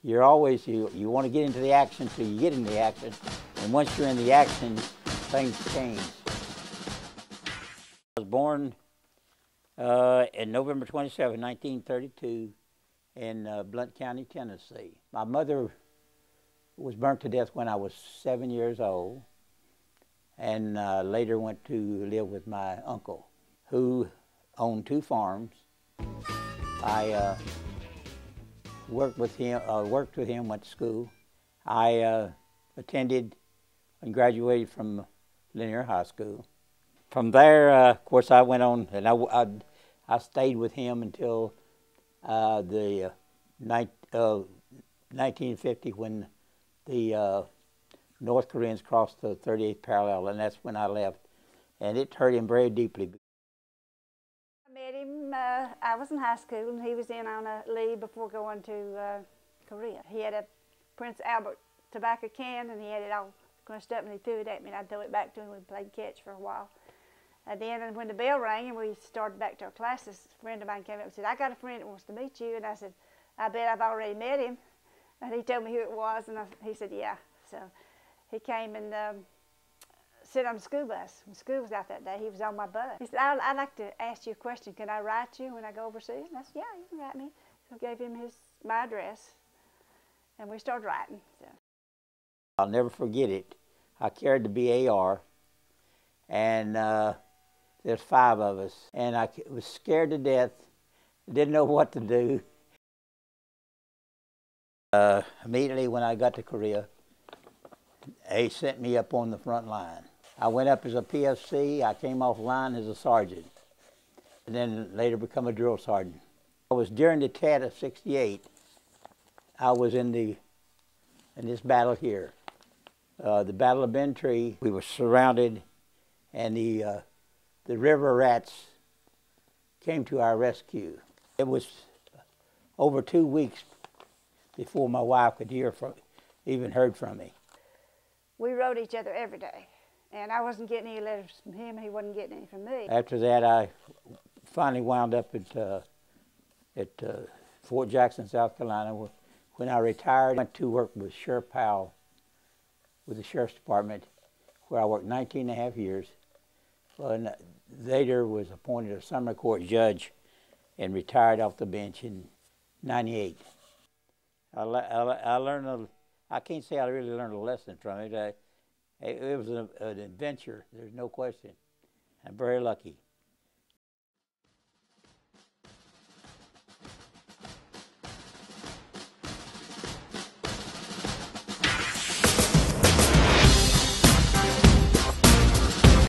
You're always, you want to get into the action so you get into the action. And once you're in the action, things change. I was born in November 27, 1932 in Blount County, Tennessee. My mother was burnt to death when I was 7 years old, and later went to live with my uncle, who owned 2 farms. I worked with him, went to school. I attended and graduated from Linear High School. From there, of course, I went on, and I stayed with him until the 1950, when the North Koreans crossed the 38th parallel, and that's when I left. And it hurt him very deeply. I met him, I was in high school, and he was in on a leave before going to Korea. He had a Prince Albert tobacco can, and he had it all crushed up, and he threw it at me, and I threw it back to him. We played catch for a while. And then when the bell rang and we started back to our classes, a friend of mine came up and said, "I got a friend that wants to meet you." And I said, "I bet I've already met him." And he told me who it was, and he said, "Yeah." So he came and sit on the school bus. When school was out that day, he was on my bus. He said, "I'd like to ask you a question. Can I write you when I go overseas?" And I said, "Yeah, you can write me." So I gave him my address, and we started writing. So. I'll never forget it. I carried the BAR, and there's 5 of us, and I was scared to death, didn't know what to do. Immediately when I got to Korea, they sent me up on the front line. I went up as a PFC. I came off line as a sergeant, and then later become a drill sergeant. I was during the Tet of '68. I was in this battle here, the Battle of Bentry. We were surrounded, and the river rats came to our rescue. It was over 2 weeks before my wife could even heard from me. We wrote each other every day, and I wasn't getting any letters from him, he wasn't getting any from me. After that, I finally wound up at Fort Jackson, South Carolina. When I retired, I went to work with Sheriff Powell with the Sheriff's Department, where I worked 19.5 years. And later was appointed a summer court judge and retired off the bench in '98. I learned I can't say I really learned a lesson from it. It was an adventure, there's no question. I'm very lucky.